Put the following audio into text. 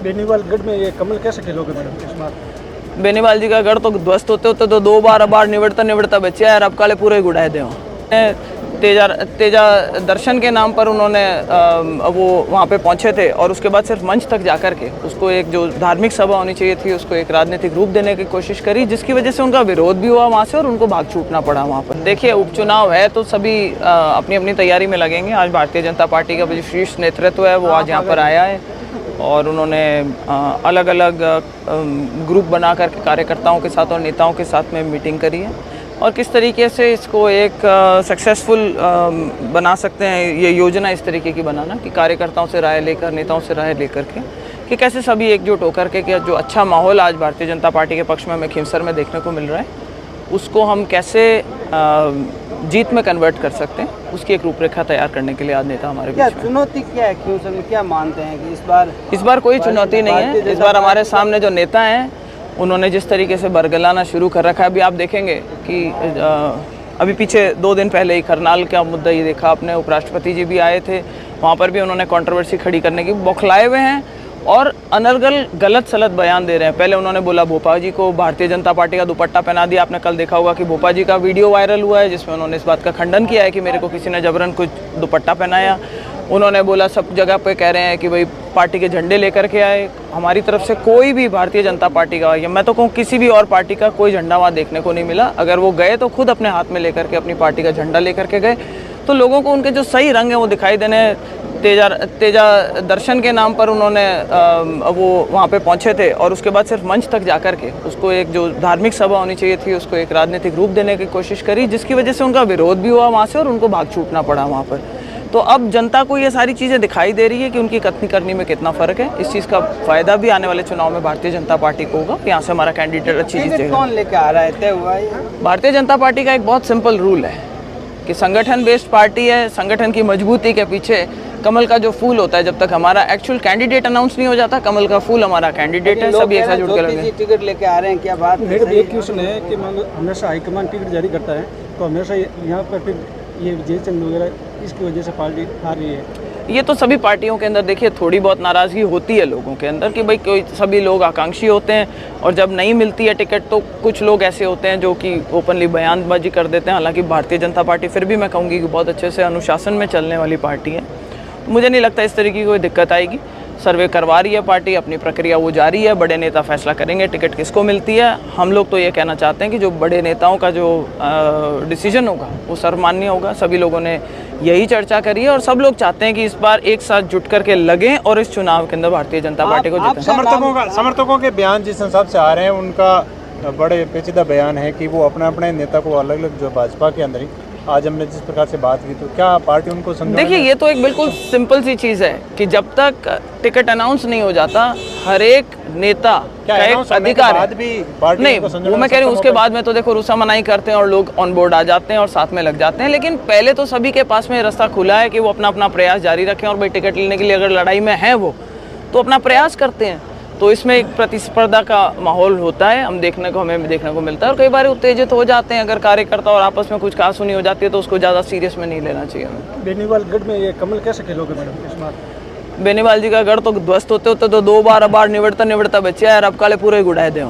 बेनीवाल गढ़ में ये कमल कैसे खिलोगे मैडम इस बार? बेनीवाल जी का गढ़ तो ध्वस्त होते होते तो 2 बार निवड़ता बचे यार, अब काले पूरे गुड़ाए दे। तेजा दर्शन के नाम पर उन्होंने वो वहाँ पे पहुँचे थे और उसके बाद सिर्फ मंच तक जाकर के उसको एक जो धार्मिक सभा होनी चाहिए थी उसको एक राजनीतिक रूप देने की कोशिश करी, जिसकी वजह से उनका विरोध भी हुआ वहाँ से और उनको भाग छूटना पड़ा वहाँ पर। देखिए, उपचुनाव है तो सभी अपनी अपनी तैयारी में लगेंगे। आज भारतीय जनता पार्टी का जो शीर्ष नेतृत्व है वो आज यहाँ पर आया है और उन्होंने अलग अलग ग्रुप बना कर कार्यकर्ताओं के साथ और नेताओं के साथ में मीटिंग करी है और किस तरीके से इसको एक सक्सेसफुल बना सकते हैं। ये योजना इस तरीके की बनाना कि कार्यकर्ताओं से राय लेकर, नेताओं से राय लेकर के कि कैसे सभी एकजुट होकर के कि जो अच्छा माहौल आज भारतीय जनता पार्टी के पक्ष में हमें खींवसर में देखने को मिल रहा है उसको हम कैसे जीत में कन्वर्ट कर सकते हैं, उसकी एक रूपरेखा तैयार करने के लिए आज नेता हमारे बीच में। चुनौती क्या है खींवसर में, क्या मानते हैं कि इस बार कोई चुनौती नहीं है। इस बार हमारे सामने जो नेता हैं उन्होंने जिस तरीके से बरगलाना शुरू कर रखा है, अभी आप देखेंगे कि अभी पीछे 2 दिन पहले ही करनाल का मुद्दा ये देखा आपने, उपराष्ट्रपति जी भी आए थे, वहाँ पर भी उन्होंने कंट्रोवर्सी खड़ी करने की बौखलाए हुए हैं और अनर्गल गलत सलत बयान दे रहे हैं। पहले उन्होंने बोला भोपा जी को भारतीय जनता पार्टी का दुपट्टा पहना दिया। आपने कल देखा होगा कि भोपा जी का वीडियो वायरल हुआ है जिसमें उन्होंने इस बात का खंडन किया है कि मेरे को किसी ने जबरन कुछ दुपट्टा पहनाया। उन्होंने बोला सब जगह पे कह रहे हैं कि भाई पार्टी के झंडे लेकर के आए। हमारी तरफ से कोई भी भारतीय जनता पार्टी का या मैं तो कहूँ किसी भी और पार्टी का कोई झंडा वहाँ देखने को नहीं मिला। अगर वो गए तो खुद अपने हाथ में लेकर के अपनी पार्टी का झंडा लेकर के गए, तो लोगों को उनके जो सही रंग है वो दिखाई देने। तेजा दर्शन के नाम पर उन्होंने वो वहाँ पे पहुँचे थे और उसके बाद सिर्फ मंच तक जाकर के उसको एक जो धार्मिक सभा होनी चाहिए थी उसको एक राजनीतिक रूप देने की कोशिश करी, जिसकी वजह से उनका विरोध भी हुआ वहाँ से और उनको भाग छूटना पड़ा वहाँ पर। तो अब जनता को ये सारी चीज़ें दिखाई दे रही है कि उनकी कथनी करनी में कितना फ़र्क है। इस चीज़ का फ़ायदा भी आने वाले चुनाव में भारतीय जनता पार्टी को होगा। यहाँ से हमारा कैंडिडेट अच्छी जीतेगा। कौन लेके आ रहा है तय हुआ है? भारतीय जनता पार्टी का एक बहुत सिंपल रूल है कि संगठन बेस्ड पार्टी है। संगठन की मजबूती के पीछे कमल का जो फूल होता है, जब तक हमारा एक्चुअल कैंडिडेट अनाउंस नहीं हो जाता, कमल का फूल हमारा कैंडिडेट है। सभी एक साथ जुड़ कर लगे। टिकट लेके आ रहे हैं, क्या बात? मेरे एक क्वेश्चन है कि हमेशा हाईकमान टिकट जारी करता है तो हमेशा यहाँ पर फिर ये विजय चंद वगैरह इसकी वजह से पार्टी हार रही है। ये तो सभी पार्टियों के अंदर देखिए थोड़ी बहुत नाराज़गी होती है लोगों के अंदर कि भाई कोई सभी लोग आकांक्षी होते हैं और जब नहीं मिलती है टिकट तो कुछ लोग ऐसे होते हैं जो कि ओपनली बयानबाजी कर देते हैं। हालांकि भारतीय जनता पार्टी फिर भी मैं कहूँगी कि बहुत अच्छे से अनुशासन में चलने वाली पार्टी है। मुझे नहीं लगता इस तरीके की कोई दिक्कत आएगी। सर्वे करवा रही है पार्टी, अपनी प्रक्रिया वो जारी है। बड़े नेता फैसला करेंगे टिकट किसको मिलती है। हम लोग तो ये कहना चाहते हैं कि जो बड़े नेताओं का जो डिसीजन होगा वो सर्वमान्य होगा। सभी लोगों ने यही चर्चा करी है और सब लोग चाहते हैं कि इस बार एक साथ जुट करके लगें और इस चुनाव के अंदर भारतीय जनता पार्टी को जीतें। समर्थकों के बयान जिस हिसाब से आ रहे हैं उनका बड़े पेचीदा बयान है कि वो अपने नेता को अलग अलग जो भाजपा के अंदर ही आज हमने जिस प्रकार से बात की, तो क्या पार्टी उनको देखिए ये तो एक बिल्कुल सिंपल सी चीज़ है कि जब तक टिकट अनाउंस नहीं हो जाता हर एक नेता का एक अधिकार है। नहीं, वो मैं कह रही हूँ उसके बाद में तो देखो रुसा मनाई करते हैं और लोग ऑन बोर्ड आ जाते हैं और साथ में लग जाते हैं। लेकिन पहले तो सभी के पास में रास्ता खुला है कि वो अपना अपना प्रयास जारी रखें और भाई टिकट लेने के लिए अगर लड़ाई में है वो तो अपना प्रयास करते हैं। तो इसमें एक प्रतिस्पर्धा का माहौल होता है, हमें देखने को मिलता है और कई बार उत्तेजित हो जाते हैं। अगर कार्यकर्ता और आपस में कुछ कहासुनी हो जाती है तो उसको ज़्यादा सीरियस में नहीं लेना चाहिए हमें। बेनीवाल गढ़ में ये कमल कैसे खिलोगे मैडम इस बार? बेनीवाल जी का गढ़ तो ध्वस्त होते होते तो 2 बार निवड़ता बचे यार, अब काले पूरे गुड़ाए दे।